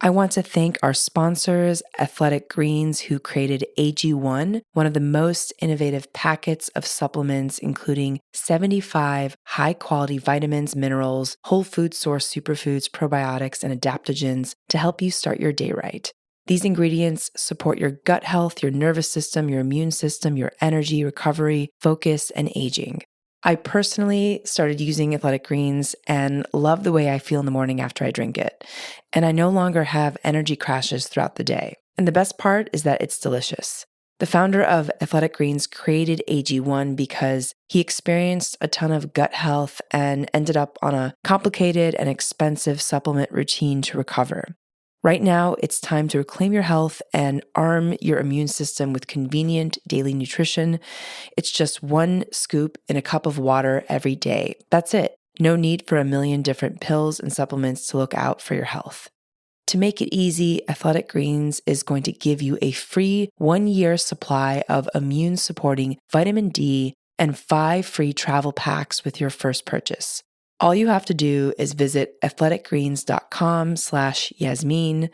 I want to thank our sponsors, Athletic Greens, who created AG1, one of the most innovative packets of supplements, including 75 high-quality vitamins, minerals, whole food source superfoods, probiotics, and adaptogens to help you start your day right. These ingredients support your gut health, your nervous system, your immune system, your energy, recovery, focus, and aging. I personally started using Athletic Greens and love the way I feel in the morning after I drink it. And I no longer have energy crashes throughout the day. And the best part is that it's delicious. The founder of Athletic Greens created AG1 because he experienced a ton of gut health and ended up on a complicated and expensive supplement routine to recover. Right now, it's time to reclaim your health and arm your immune system with convenient daily nutrition. It's just one scoop in a cup of water every day. That's it. No need for a million different pills and supplements to look out for your health. To make it easy, Athletic Greens is going to give you a free 1-year supply of immune-supporting vitamin D and 5 free travel packs with your first purchase. All you have to do is visit athleticgreens.com/Yasmin.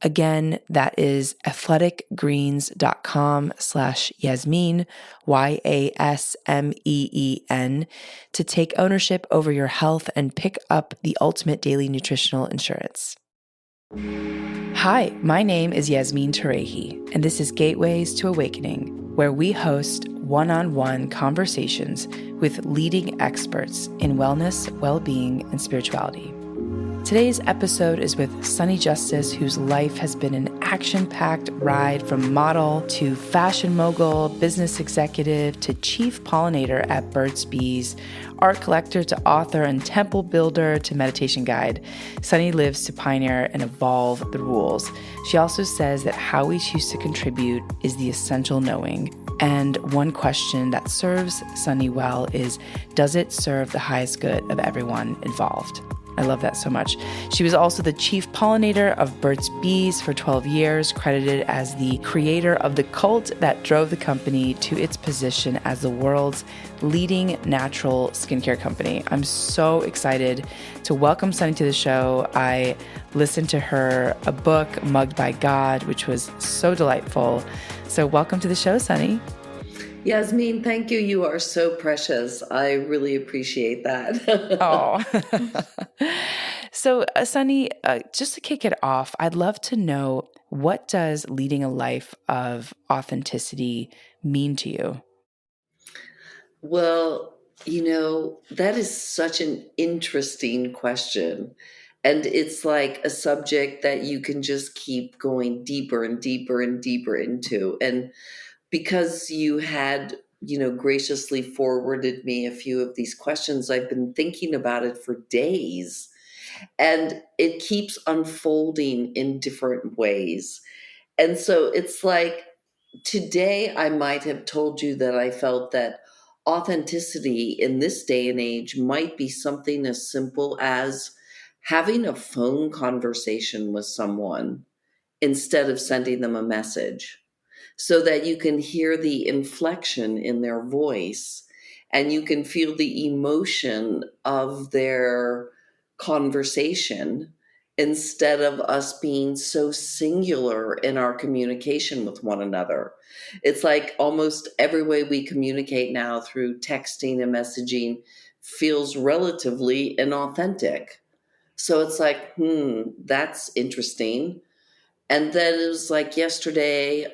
Again, that is athleticgreens.com/Yasmin, YASMEEN, to take ownership over your health and pick up the ultimate daily nutritional insurance. Hi, my name is Yasmin Tarehi, and this is Gateways to Awakening, where we host one-on-one conversations with leading experts in wellness, well-being, and spirituality. Today's episode is with Sunne Justice, whose life has been an action-packed ride from model to fashion mogul, business executive to chief pollinator at Burts Bees, art collector to author and temple builder to meditation guide. Sunne lives to pioneer and evolve the rules. She also says that how we choose to contribute is the essential knowing. And one question that serves Sunne well is, does it serve the highest good of everyone involved? I love that so much. She was also the chief pollinator of Burts Bees for 12 years, credited as the creator of the cult that drove the company to its position as the world's leading natural skincare company. I'm so excited to welcome Sunne to the show. I listened to her a book, Mugged by God, which was so delightful. So welcome to the show, Sunne. Yasmin, thank you. You are so precious. I really appreciate that. Oh. So, Sunne, just to kick it off, I'd love to know, what does leading a life of authenticity mean to you? Well, that is such an interesting question. And it's like a subject that you can just keep going deeper and deeper and deeper into. And because you had, graciously forwarded me a few of these questions, I've been thinking about it for days. And it keeps unfolding in different ways. And so it's like today I might have told you that I felt that authenticity in this day and age might be something as simple as having a phone conversation with someone instead of sending them a message, so that you can hear the inflection in their voice and you can feel the emotion of their conversation, instead of us being so singular in our communication with one another. It's like almost every way we communicate now through texting and messaging feels relatively inauthentic. So it's like, that's interesting. And then it was like yesterday,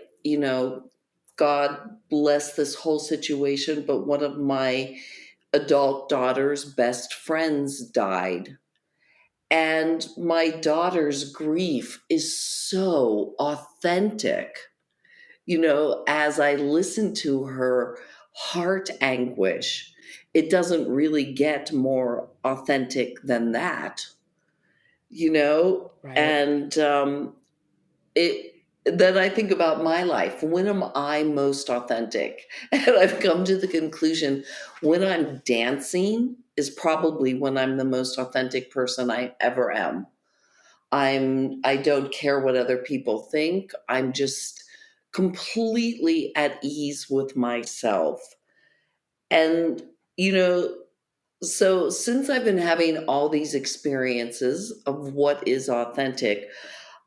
God bless this whole situation, but one of my adult daughter's best friends died. And my daughter's grief is so authentic. As I listen to her heart anguish, it doesn't really get more authentic than that, Right. and it then I think about my life. When am I most authentic? And I've come to the conclusion, when I'm dancing is probably when I'm the most authentic person I ever am. I don't care what other people think. I'm just completely at ease with myself. And you know, so since I've been having all these experiences of what is authentic,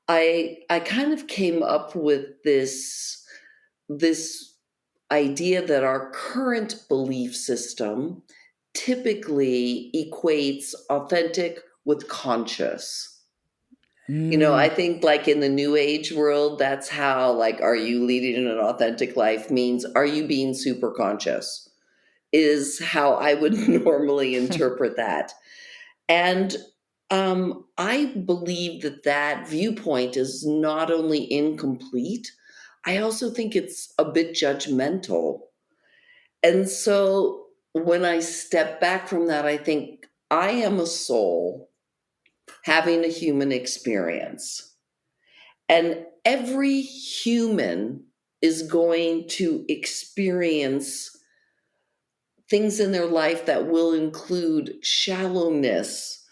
I kind of came up with this idea that our current belief system typically equates authentic with conscious. I Mm, think like in the new age world, that's how, like, are you leading an authentic life means, are you being super conscious? Is how I would normally interpret that. And I believe that that viewpoint is not only incomplete, I also think it's a bit judgmental. And so when I step back from that, I think I am a soul having a human experience. And every human is going to experience things in their life that will include shallowness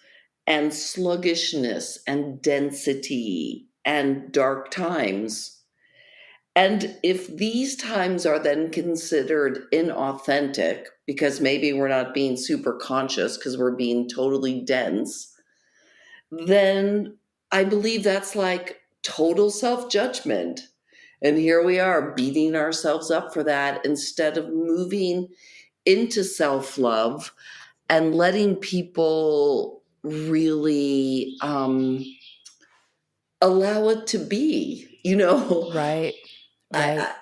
and sluggishness and density and dark times. And if these times are then considered inauthentic, because maybe we're not being super conscious because we're being totally dense, then I believe that's like total self judgment. And here we are beating ourselves up for that instead of moving into self love and letting people really allow it to be. right, I, right. I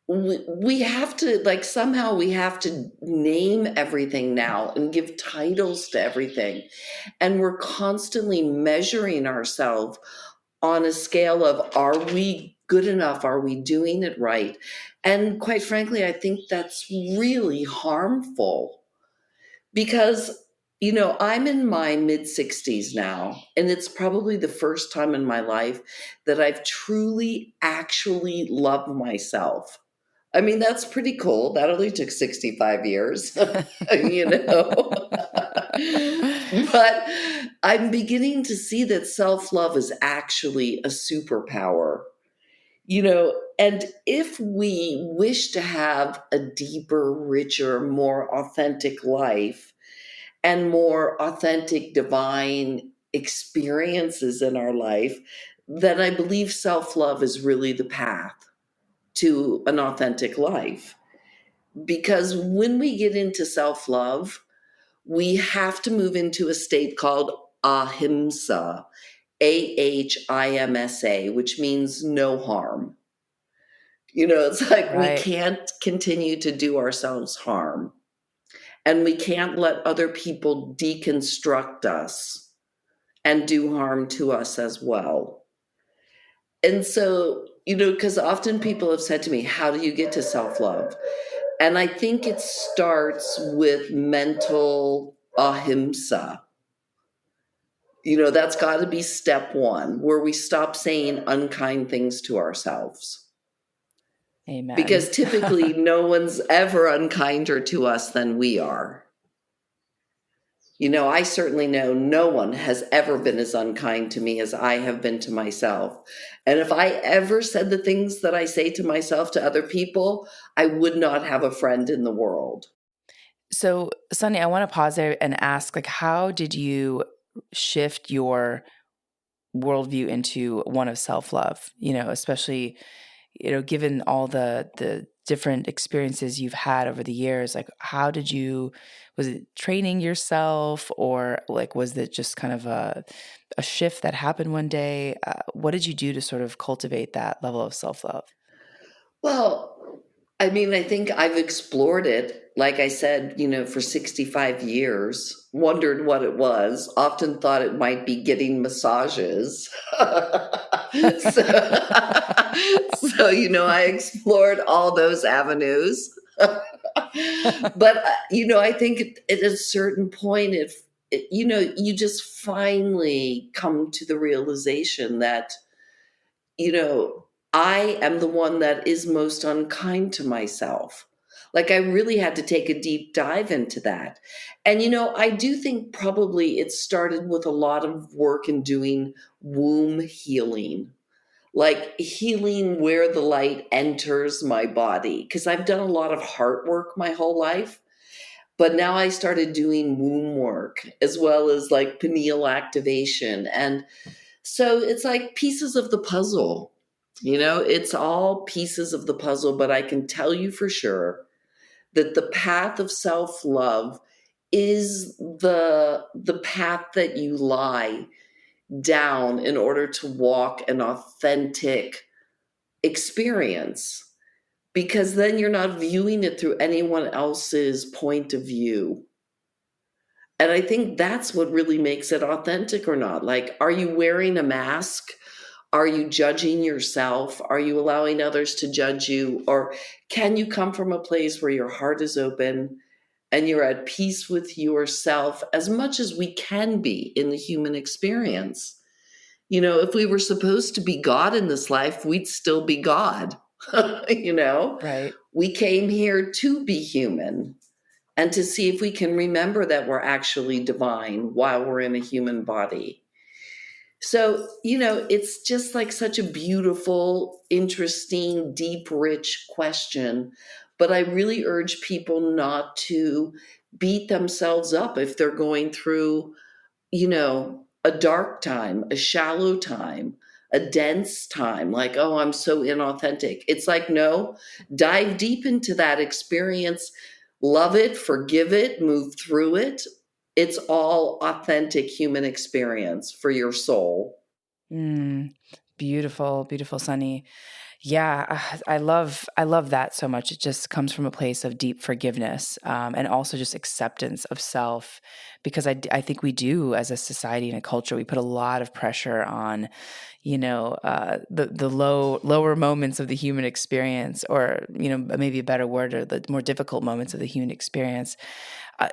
we have to, like, somehow we have to name everything now and give titles to everything, and we're constantly measuring ourselves on a scale of, are we good enough, are we doing it right? And quite frankly, I think that's really harmful because I'm in my mid 60s now, and it's probably the first time in my life that I've truly actually loved myself. I mean, that's pretty cool. That only took 65 years, you know. But I'm beginning to see that self-love is actually a superpower. And if we wish to have a deeper, richer, more authentic life and more authentic divine experiences in our life, then I believe self-love is really the path to an authentic life. Because when we get into self love, we have to move into a state called ahimsa, Ahimsa, which means no harm. It's like we Right. can't continue to do ourselves harm, and we can't let other people deconstruct us and do harm to us as well. And so, because often people have said to me, how do you get to self love? And I think it starts with mental ahimsa. That's got to be step one, where we stop saying unkind things to ourselves. Amen. Because typically, no one's ever unkinder to us than we are. I certainly know no one has ever been as unkind to me as I have been to myself. And if I ever said the things that I say to myself to other people, I would not have a friend in the world. So, Sunny, I want to pause there and ask, like, how did you shift your worldview into one of self-love? Especially, given all the different experiences you've had over the years, like, how did you? Was it training yourself, or like was it just kind of a shift that happened one day? What did you do to sort of cultivate that level of self-love? Well, I mean, I think I've explored it, like I said, for 65 years, wondered what it was, often thought it might be getting massages. so, I explored all those avenues. But, I think at a certain point, if, you just finally come to the realization that, you know, I am the one that is most unkind to myself. Like, I really had to take a deep dive into that. And, I do think probably it started with a lot of work in doing womb healing, like healing where the light enters my body. Because I've done a lot of heart work my whole life. But now I started doing womb work as well as like pineal activation and So it's like pieces of the puzzle. It's all pieces of the puzzle, but I can tell you for sure that the path of self-love is the path that you lie down in order to walk an authentic experience, because then you're not viewing it through anyone else's point of view. And I think that's what really makes it authentic or not. Like, are you wearing a mask? Are you judging yourself? Are you allowing others to judge you? Or can you come from a place where your heart is open and you're at peace with yourself as much as we can be in the human experience? If we were supposed to be God in this life, we'd still be God. you know, Right. we came here to be human and to see if we can remember that we're actually divine while we're in a human body. So, it's just like such a beautiful, interesting, deep, rich question. But I really urge people not to beat themselves up if they're going through, a dark time, a shallow time, a dense time, like, oh, I'm so inauthentic. It's like, no, dive deep into that experience, love it, forgive it, move through it. It's all authentic human experience for your soul. Mm, beautiful, beautiful, Sunny. Yeah, I love that so much. It just comes from a place of deep forgiveness, and also just acceptance of self, because I think we do, as a society and a culture, we put a lot of pressure on, the lower moments of the human experience, or maybe a better word, or the more difficult moments of the human experience.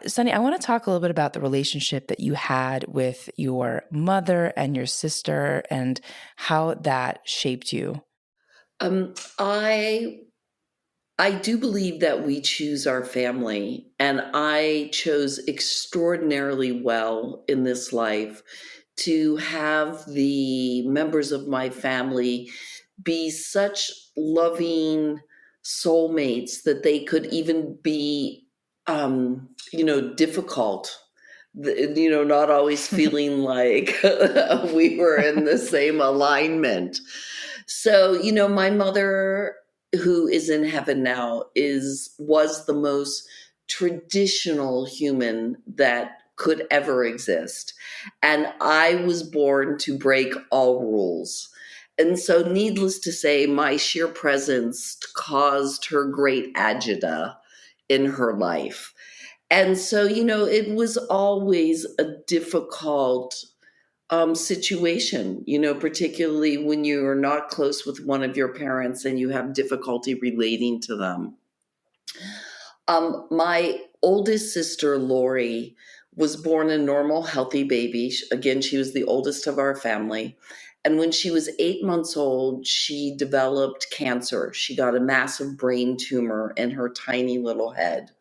Sunny, I want to talk a little bit about the relationship that you had with your mother and your sister, and how that shaped you. Um, I I do believe that we choose our family, and I chose extraordinarily well in this life to have the members of my family be such loving soulmates that they could even be, difficult. Not always feeling like we were in the same alignment. So, my mother, who is in heaven now, was the most traditional human that could ever exist. And I was born to break all rules. And so, needless to say, my sheer presence caused her great agita in her life. And so, it was always a difficult situation, particularly when you are not close with one of your parents and you have difficulty relating to them. My oldest sister, Lori, was born a normal, healthy baby. Again, she was the oldest of our family. And when she was 8 months old, she developed cancer. She got a massive brain tumor in her tiny little head.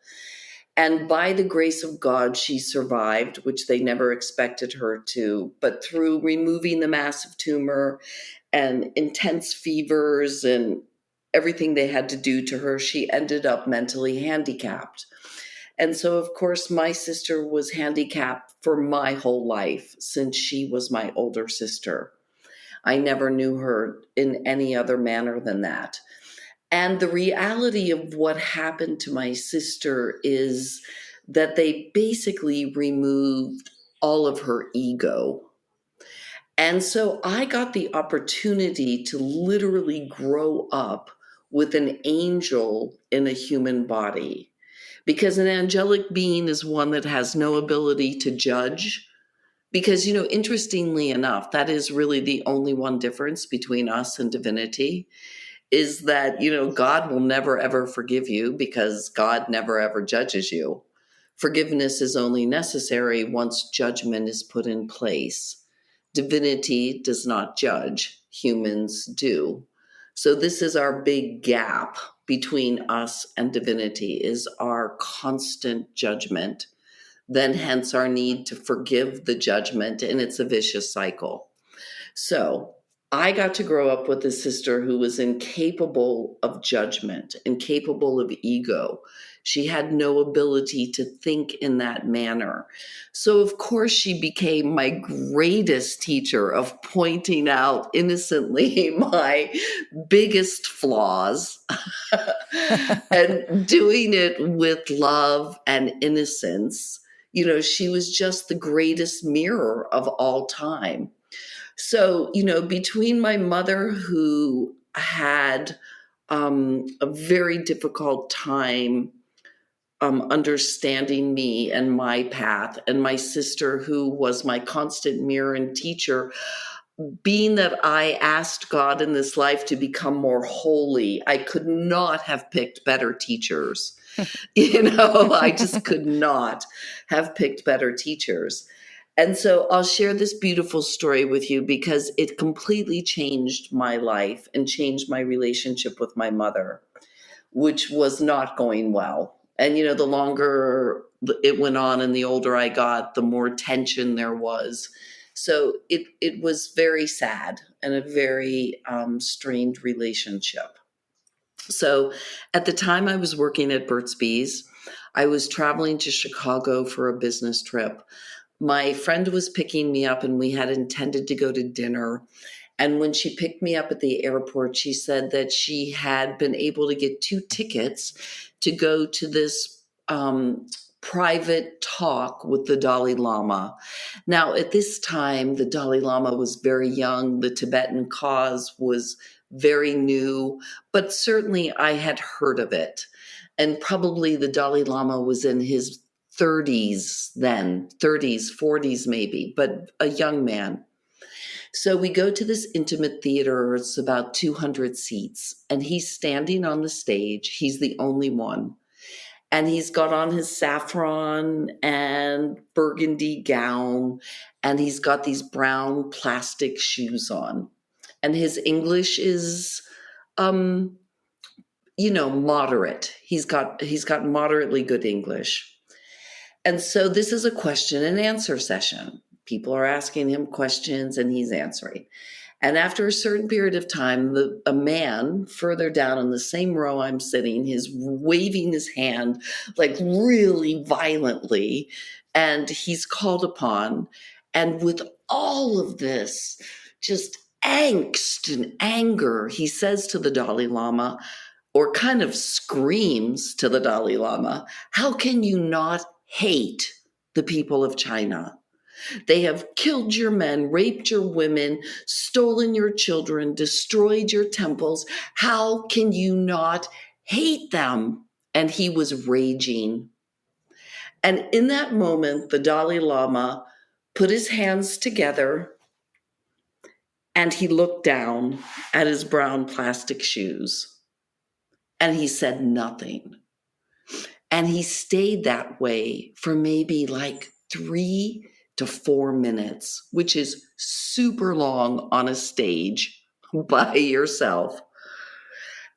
And by the grace of God, she survived, which they never expected her to. But through removing the massive tumor and intense fevers and everything they had to do to her, she ended up mentally handicapped. And so, of course, my sister was handicapped for my whole life since she was my older sister. I never knew her in any other manner than that. And the reality of what happened to my sister is that they basically removed all of her ego. And so I got the opportunity to literally grow up with an angel in a human body. Because an angelic being is one that has no ability to judge. Because, interestingly enough, that is really the only one difference between us and divinity, is that, God will never ever forgive you because God never ever judges you. Forgiveness is only necessary once judgment is put in place. Divinity does not judge, humans do. So this is our big gap between us and divinity, is our constant judgment. Then hence our need to forgive the judgment, and it's a vicious cycle. So I got to grow up with a sister who was incapable of judgment, incapable of ego. She had no ability to think in that manner. So, of course, she became my greatest teacher of pointing out innocently my biggest flaws and doing it with love and innocence. She was just the greatest mirror of all time. So, between my mother, who had a very difficult time understanding me and my path, and my sister, who was my constant mirror and teacher, being that I asked God in this life to become more holy, I could not have picked better teachers. I just could not have picked better teachers. And so I'll share this beautiful story with you because it completely changed my life and changed my relationship with my mother, which was not going well. And, the longer it went on and the older I got, the more tension there was. So it was very sad and a very strained relationship. So at the time I was working at Burts Bees, I was traveling to Chicago for a business trip. My friend was picking me up and we had intended to go to dinner. And when she picked me up at the airport, she said that she had been able to get 2 tickets to go to this private talk with the Dalai Lama. Now, at this time, the Dalai Lama was very young. The Tibetan cause was very new, but certainly I had heard of it. And probably the Dalai Lama was in his 30s then, 30s, 40s maybe, but a young man. So we go to this intimate theater. It's about 200 seats, and he's standing on the stage. He's the only one. And he's got on his saffron and burgundy gown, and he's got these brown plastic shoes on. And his English is, moderate. He's got moderately good English. And so this is a question and answer session. People are asking him questions and he's answering. And after a certain period of time, a man further down in the same row I'm sitting is waving his hand like really violently, and he's called upon. And with all of this just angst and anger, he says to the Dalai Lama, or kind of screams to the Dalai Lama, "How can you not hate the people of China? They have killed your men, raped your women, stolen your children, destroyed your temples. How can you not hate them?" And he was raging. And in that moment, the Dalai Lama put his hands together and he looked down at his brown plastic shoes and he said nothing. And he stayed that way for maybe like 3 to 4 minutes, which is super long on a stage by yourself.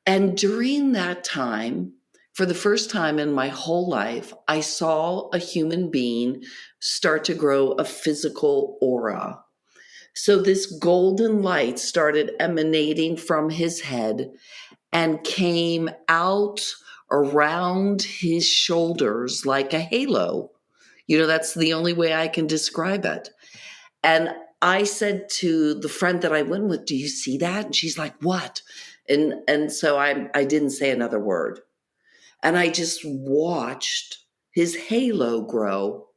And during that time, for the first time in my whole life, I saw a human being start to grow a physical aura. So this golden light started emanating from his head and came out around his shoulders like a halo. That's the only way I can describe it. And I said to the friend that I went with, "Do you see that?" And she's like, "What?" And so I didn't say another word. And I just watched his halo grow.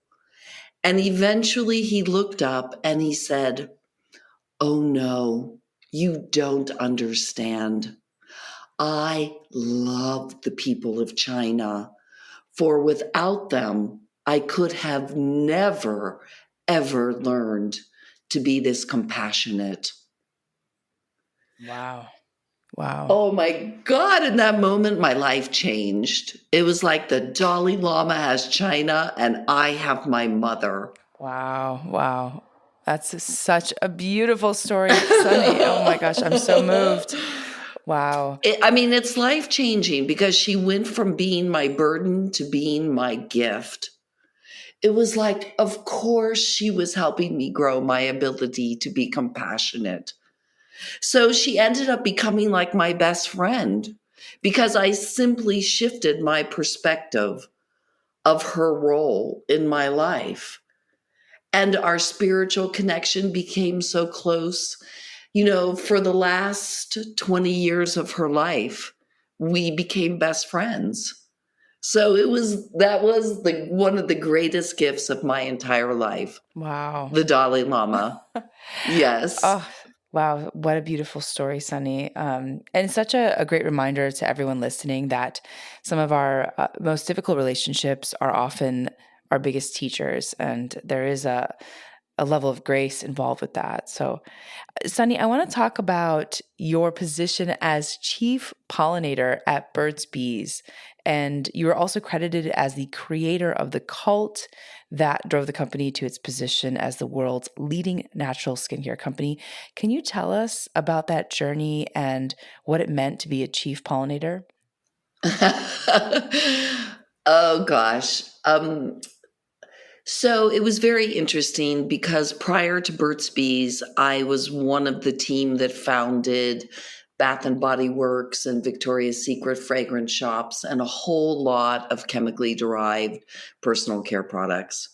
And eventually he looked up and he said, "Oh no, you don't understand. I love the people of China, for without them, I could have never, ever learned to be this compassionate." Wow. Wow. Oh my God, in that moment, my life changed. It was like the Dalai Lama has China and I have my mother. Wow. Wow. That's such a beautiful story, Sunne. Oh my gosh, I'm so moved. Wow. It's life-changing because she went from being my burden to being my gift. It was like, of course, she was helping me grow my ability to be compassionate. So she ended up becoming like my best friend because I simply shifted my perspective of her role in my life. And our spiritual connection became so close. For the last 20 years of her life, we became best friends. So that was one of the greatest gifts of my entire life. Wow. The Dalai Lama. Yes. Oh, wow. What a beautiful story, Sunny. And such a great reminder to everyone listening that some of our most difficult relationships are often our biggest teachers. And there is a level of grace involved with that. So, Sunny, I want to talk about your position as chief pollinator at Burts Bees. And you were also credited as the creator of the cult that drove the company to its position as the world's leading natural skincare company. Can you tell us about that journey and what it meant to be a chief pollinator? Oh gosh. So it was very interesting because prior to Burt's Bees, I was one of the team that founded Bath and Body Works and Victoria's Secret fragrance shops and a whole lot of chemically derived personal care products.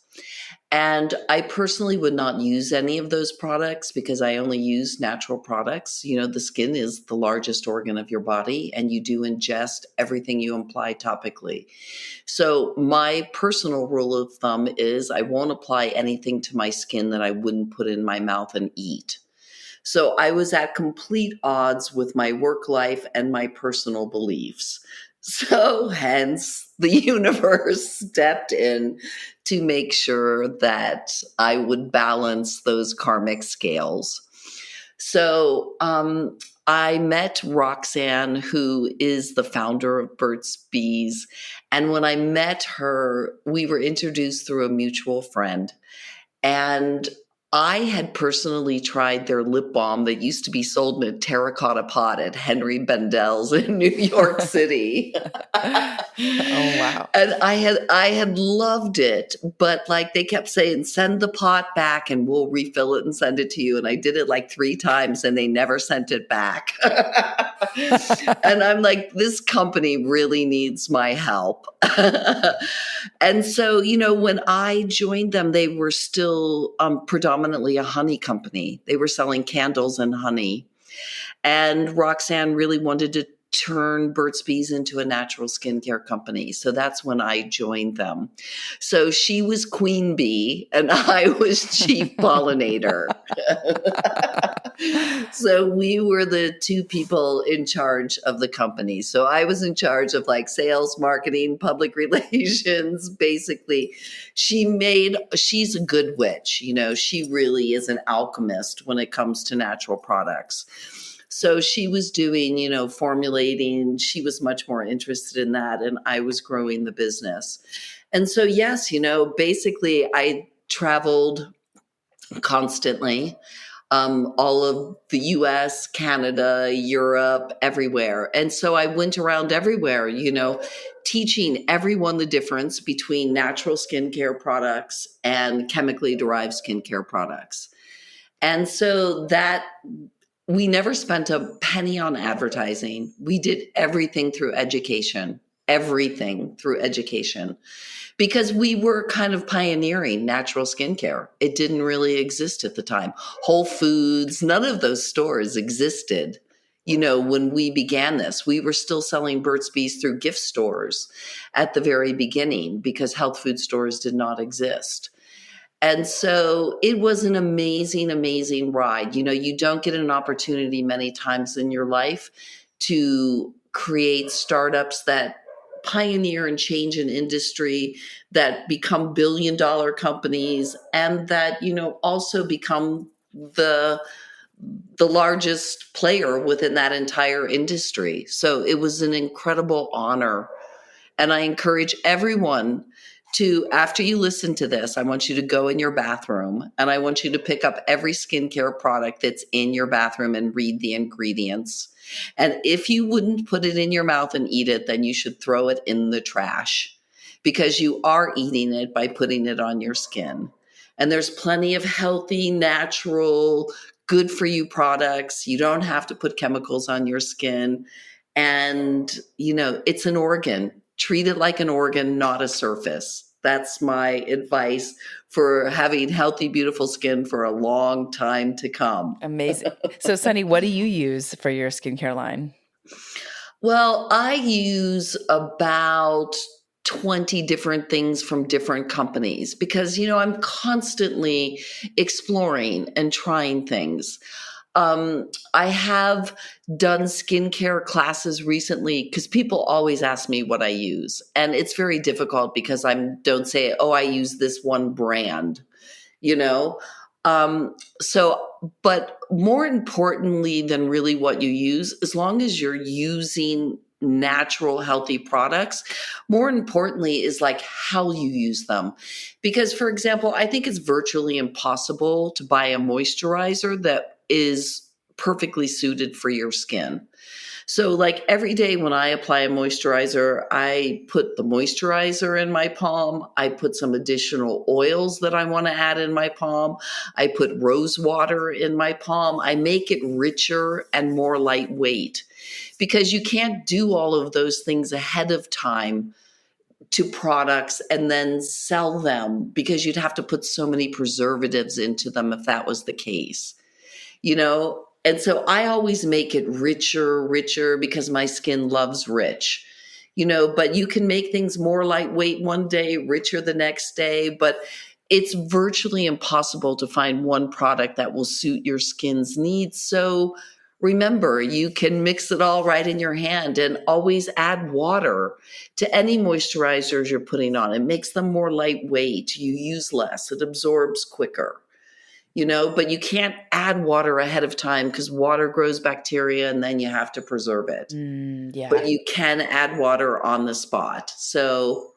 And I personally would not use any of those products because I only use natural products. The skin is the largest organ of your body, and you do ingest everything you apply topically. So, my personal rule of thumb is I won't apply anything to my skin that I wouldn't put in my mouth and eat. So I was at complete odds with my work life and my personal beliefs. So hence the universe stepped in to make sure that I would balance those karmic scales. So I met Roxanne, who is the founder of Burt's Bees. And when I met her, we were introduced through a mutual friend. And I had personally tried their lip balm that used to be sold in a terracotta pot at Henry Bendel's in New York City. Oh, wow. And I had loved it, but like they kept saying, send the pot back and we'll refill it and send it to you. And I did it like 3 times and they never sent it back. And I'm like, this company really needs my help. And so, when I joined them, they were still predominantly a honey company. They were selling candles and honey. And Roxanne really wanted to turn Burt's Bees into a natural skincare company. So that's when I joined them. So she was queen bee and I was chief pollinator. So we were the 2 people in charge of the company. So I was in charge of like sales, marketing, public relations. Basically, she's a good witch. She really is an alchemist when it comes to natural products. So she was doing, formulating. She was much more interested in that. And I was growing the business. And so, yes, basically I traveled constantly, all of the US, Canada, Europe, everywhere. And so I went around everywhere, teaching everyone the difference between natural skincare products and chemically derived skincare products. And so that we never spent a penny on advertising. We did everything through education, because we were kind of pioneering natural skincare. It didn't really exist at the time. Whole Foods, none of those stores existed. When we began this, we were still selling Burt's Bees through gift stores at the very beginning because health food stores did not exist. And so it was an amazing, amazing ride. You don't get an opportunity many times in your life to create startups that pioneer and change an industry, that become billion-dollar companies, and that, also become the largest player within that entire industry. So it was an incredible honor. And I encourage everyone to, after you listen to this, I want you to go in your bathroom and I want you to pick up every skincare product that's in your bathroom and read the ingredients. And if you wouldn't put it in your mouth and eat it, then you should throw it in the trash because you are eating it by putting it on your skin. And there's plenty of healthy, natural, good for you products. You don't have to put chemicals on your skin. And, it's an organ. Treat it like an organ, not a surface. That's my advice for having healthy, beautiful skin for a long time to come. Amazing. So, Sunny, what do you use for your skincare line? Well, I use about 20 different things from different companies because, I'm constantly exploring and trying things. I have done skincare classes recently because people always ask me what I use. And it's very difficult because don't say, oh, I use this one brand, you know? But more importantly than really what you use, as long as you're using natural, healthy products, more importantly is like how you use them. Because, for example, I think it's virtually impossible to buy a moisturizer that is perfectly suited for your skin. So like every day when I apply a moisturizer, I put the moisturizer in my palm. I put some additional oils that I want to add in my palm. I put rose water in my palm. I make it richer and more lightweight because you can't do all of those things ahead of time to products and then sell them because you'd have to put so many preservatives into them if that was the case. And so I always make it richer because my skin loves rich, but you can make things more lightweight one day, richer the next day, but it's virtually impossible to find one product that will suit your skin's needs. So remember, you can mix it all right in your hand and always add water to any moisturizers you're putting on. It makes them more lightweight. You use less. It absorbs quicker. But you can't add water ahead of time because water grows bacteria and then you have to preserve it. Yeah. But you can add water on the spot. So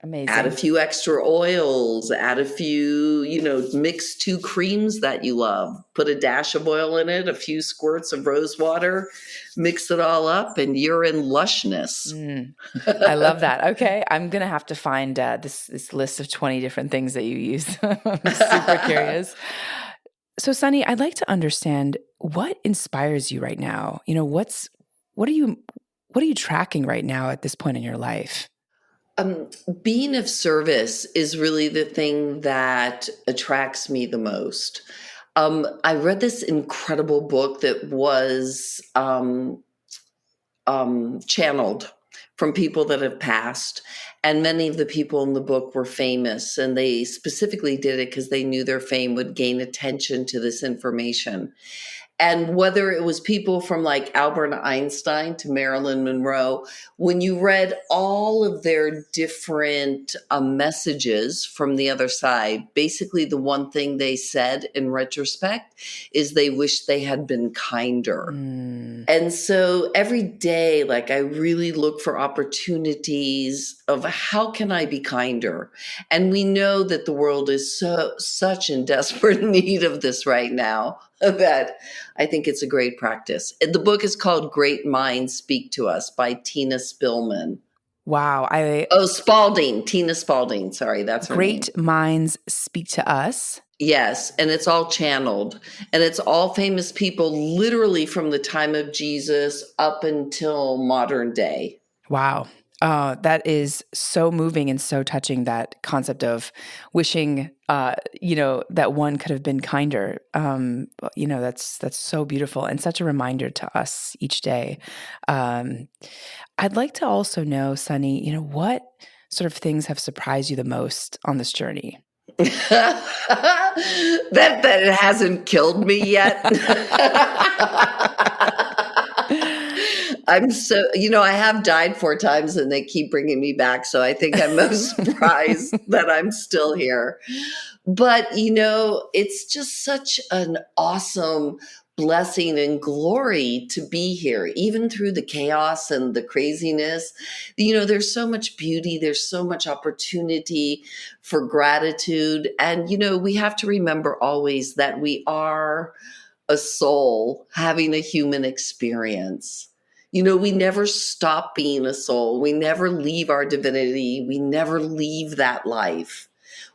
amazing. Add a few extra oils, add a few, mix 2 creams that you love, put a dash of oil in it, a few squirts of rose water, mix it all up and you're in lushness. I love that. Okay. I'm going to have to find this list of 20 different things that you use. I'm super curious. So Sunny, I'd like to understand what inspires you right now. What are you tracking right now at this point in your life? Being of service is really the thing that attracts me the most. I read this incredible book that was channeled from people that have passed. And many of the people in the book were famous, and they specifically did it because they knew their fame would gain attention to this information. And whether it was people from like Albert Einstein to Marilyn Monroe, when you read all of their different messages from the other side, basically the one thing they said in retrospect is they wish they had been kinder. And so every day, like I really look for opportunities of how can I be kinder? And we know that the world is such in desperate need of this right now that I think it's a great practice. The book is called Great Minds Speak to Us by Tina Spillman. Wow. Spalding. Tina Spalding. Sorry, that's her name. Great Minds Speak to Us. Yes, and it's all channeled. And it's all famous people literally from the time of Jesus up until modern day. Wow. That is so moving and so touching, that concept of wishing, that one could have been kinder. That's so beautiful and such a reminder to us each day. I'd like to also know, Sunny, what sort of things have surprised you the most on this journey? that it hasn't killed me yet. I'm so, I have died 4 times and they keep bringing me back. So I think I'm most surprised that I'm still here. But, it's just such an awesome blessing and glory to be here, even through the chaos and the craziness. There's so much beauty. There's so much opportunity for gratitude. And, we have to remember always that we are a soul having a human experience. We never stop being a soul. We never leave our divinity. We never leave that life.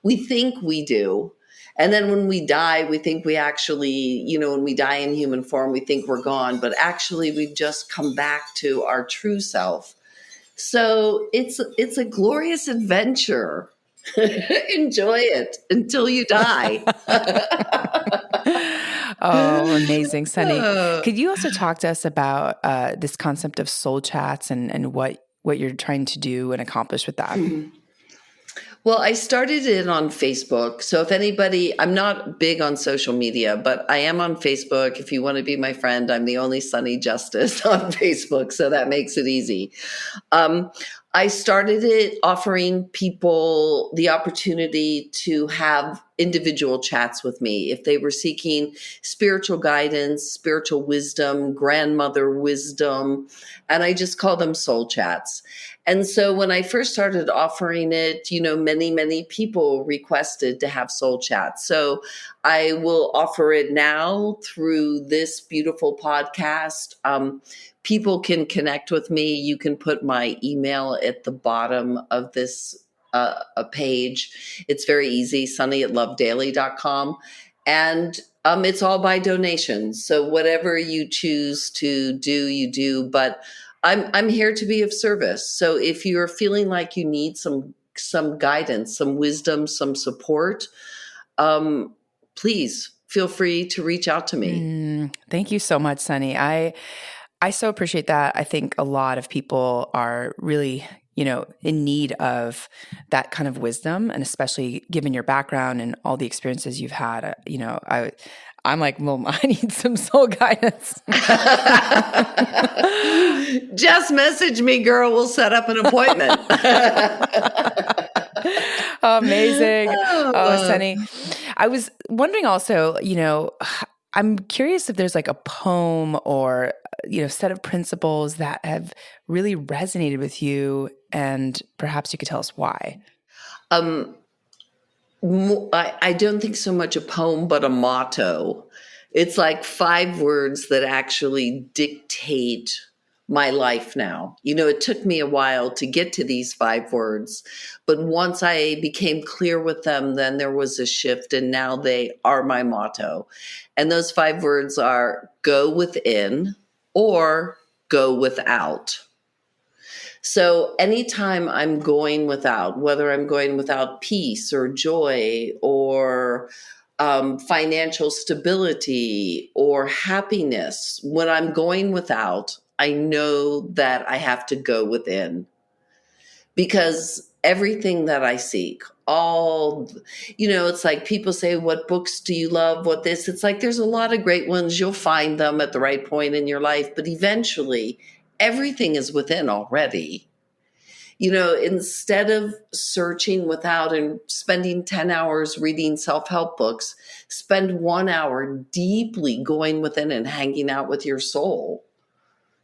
We think we do. And then when we die, we think we actually, when we die in human form, we think we're gone, but actually we've just come back to our true self. So it's a glorious adventure. Enjoy it until you die. Oh, amazing, Sunny. Oh. Could you also talk to us about this concept of soul chats and what you're trying to do and accomplish with that? Well, I started it on Facebook. So if anybody, I'm not big on social media, but I am on Facebook. If you want to be my friend, I'm the only Sunne Justice on Facebook. So that makes it easy. Um, I started it offering people the opportunity to have individual chats with me if they were seeking spiritual guidance, spiritual wisdom, grandmother wisdom, and I just call them soul chats. And so when I first started offering it, many people requested to have soul chats. So I will offer it now through this beautiful podcast. People can connect with me. You can put my email at the bottom of this a page. It's very easy, sunny@lovedaily.com. And it's all by donations. So whatever you choose to do, you do. But I'm here to be of service. So if you're feeling like you need some guidance, some wisdom, some support, please feel free to reach out to me. Thank you so much, Sunny. I so appreciate that. I think a lot of people are really, in need of that kind of wisdom, and especially given your background and all the experiences you've had. I'm like, well, I need some soul guidance. Just message me, girl. We'll set up an appointment. Amazing. Oh, Sunny. I was wondering also, I'm curious if there's like a poem or, set of principles that have really resonated with you, and perhaps you could tell us why. I don't think so much a poem, but a motto. It's like 5 words that actually dictate my life now. It took me a while to get to these 5 words, but once I became clear with them, then there was a shift, and now they are my motto. And those 5 words are go within or go without. So anytime I'm going without, whether I'm going without peace or joy or financial stability or happiness, when I'm going without, I know that I have to go within, because everything that I seek, it's like people say, what books do you love? What this? It's like there's a lot of great ones. You'll find them at the right point in your life, but eventually everything is within already. Instead of searching without and spending 10 hours reading self-help books, spend 1 hour deeply going within and hanging out with your soul.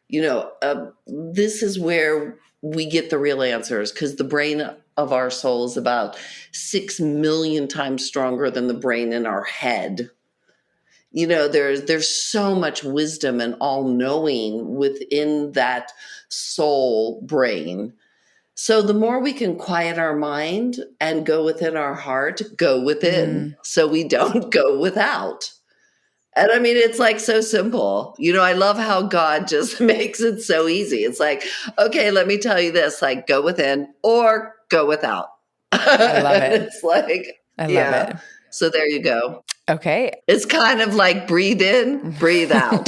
This is where we get the real answers, because the brain of our soul is about 6 million times stronger than the brain in our head. There's so much wisdom and all-knowing within that soul brain. So the more we can quiet our mind and go within our heart, go within, so we don't go without. And I mean, it's like so simple. I love how God just makes it so easy. It's like, okay, let me tell you this, like go within or go without. I love it. It's like, I love it. So there you go. Okay. It's kind of like breathe in, breathe out.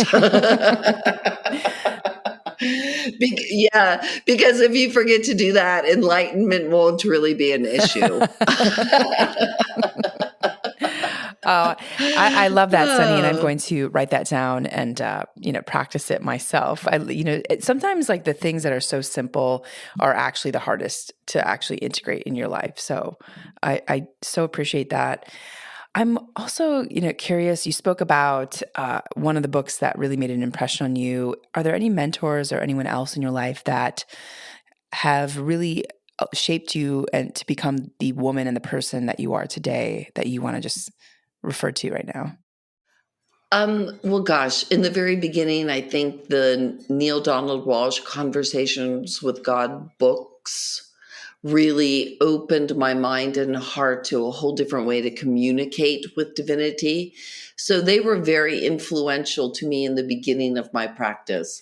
Because if you forget to do that, enlightenment won't really be an issue. Oh, I love that, Sunny, and I'm going to write that down and practice it myself. Sometimes like the things that are so simple are actually the hardest to actually integrate in your life. So I so appreciate that. I'm also, curious. You spoke about one of the books that really made an impression on you. Are there any mentors or anyone else in your life that have really shaped you and to become the woman and the person that you are today that you want to just refer to right now? Well, gosh, in the very beginning, I think the Neil Donald Walsh Conversations with God books really opened my mind and heart to a whole different way to communicate with divinity. So they were very influential to me in the beginning of my practice.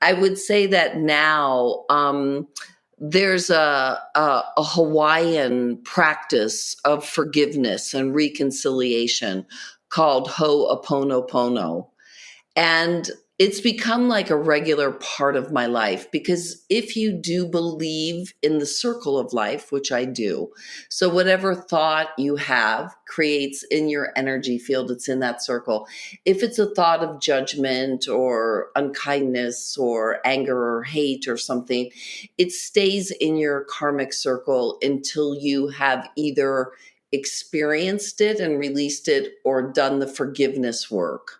I would say that now there's a Hawaiian practice of forgiveness and reconciliation called Ho'oponopono. And it's become like a regular part of my life, because if you do believe in the circle of life, which I do, so whatever thought you have creates in your energy field, it's in that circle. If it's a thought of judgment or unkindness or anger or hate or something, it stays in your karmic circle until you have either experienced it and released it or done the forgiveness work.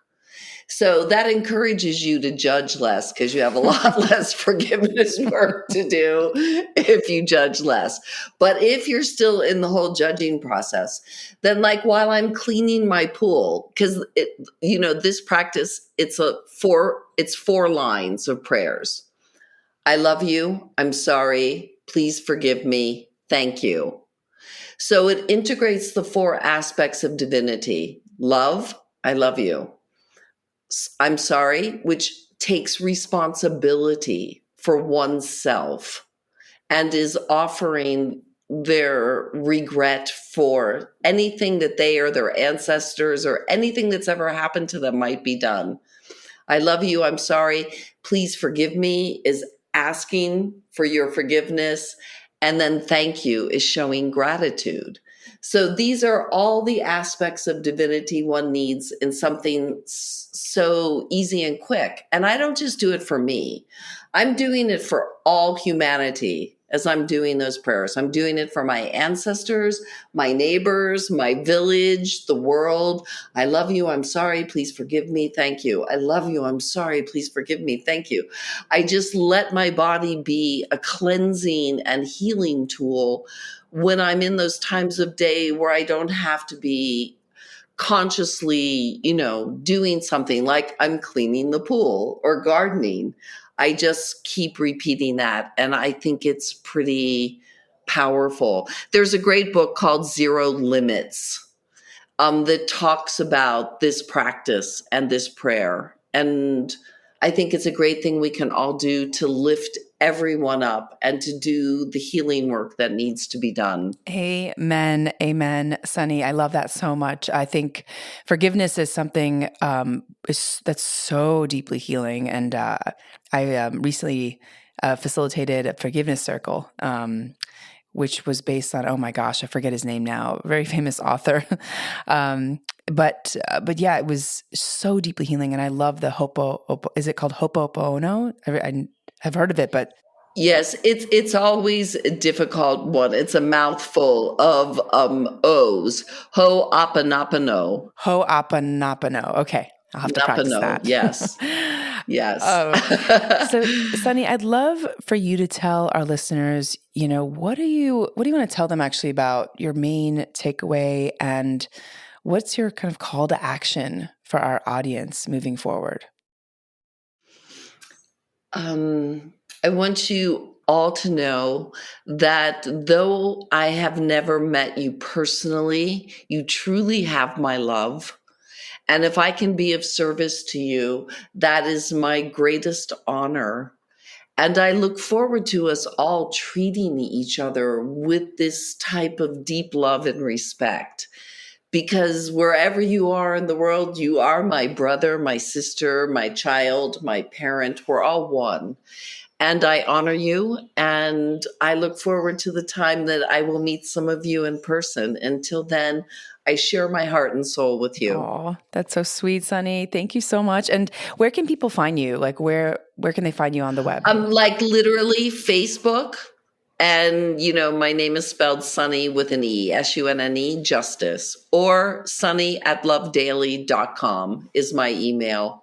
So that encourages you to judge less, because you have a lot less forgiveness work to do if you judge less. But if you're still in the whole judging process, then like while I'm cleaning my pool, because this practice, it's four lines of prayers. I love you. I'm sorry. Please forgive me. Thank you. So it integrates the four aspects of divinity. Love, I love you. I'm sorry, which takes responsibility for oneself and is offering their regret for anything that they or their ancestors or anything that's ever happened to them might be done. I love you. I'm sorry. Please forgive me is asking for your forgiveness. And then thank you is showing gratitude. So these are all the aspects of divinity one needs in something so easy and quick. And I don't just do it for me. I'm doing it for all humanity as I'm doing those prayers. I'm doing it for my ancestors, my neighbors, my village, the world. I love you. I'm sorry. Please forgive me. Thank you. I love you. I'm sorry. Please forgive me. Thank you. I just let my body be a cleansing and healing tool when I'm in those times of day where I don't have to be consciously, doing something like I'm cleaning the pool or gardening. I just keep repeating that. And I think it's pretty powerful. There's a great book called Zero Limits that talks about this practice and this prayer. And I think it's a great thing we can all do to lift everyone up and to do the healing work that needs to be done. Amen. Amen. Sunne, I love that so much. I think forgiveness is something that's so deeply healing. And I recently facilitated a forgiveness circle, which was based on, oh my gosh, I forget his name now, a very famous author. But yeah, it was so deeply healing. And I love the is it called Ho'oponopono? I have heard of it, but yes, it's always a difficult one. It's a mouthful of O's. Ho'oponopono. Ho'oponopono. Okay, I'll have to practice that. Yes. Yes. So, Sunne, I'd love for you to tell our listeners, what do you want to tell them actually about your main takeaway, and what's your kind of call to action for our audience moving forward? I want you all to know that though I have never met you personally, you truly have my love. And if I can be of service to you, that is my greatest honor. And I look forward to us all treating each other with this type of deep love and respect. Because wherever you are in the world, you are my brother, my sister, my child, my parent. We're all one. And I honor you. And I look forward to the time that I will meet some of you in person. Until then, I share my heart and soul with you. Oh, that's so sweet, Sunne. Thank you so much. And where can people find you? Like where can they find you on the web? Like literally Facebook. And, my name is spelled Sunne with an E, Sunne, Justice, or sunne@lovedaily.com is my email.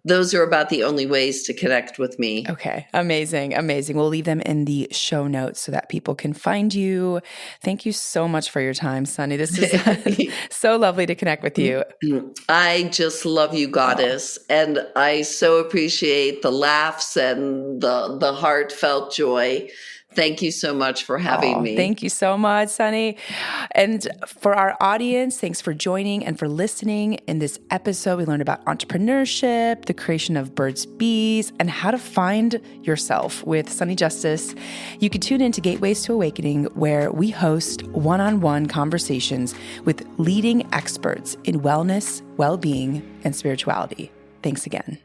Those are about the only ways to connect with me. Okay. Amazing. Amazing. We'll leave them in the show notes so that people can find you. Thank you so much for your time, Sunne. This is so lovely to connect with you. I just love you, Goddess. Oh. And I so appreciate the laughs and the heartfelt joy Thank you so much for having me. Thank you so much, Sunne. And for our audience, thanks for joining and for listening. In this episode, we learned about entrepreneurship, the creation of Burts Bees, and how to find yourself with Sunne Justice. You can tune in to Gateways to Awakening, where we host one-on-one conversations with leading experts in wellness, well-being, and spirituality. Thanks again.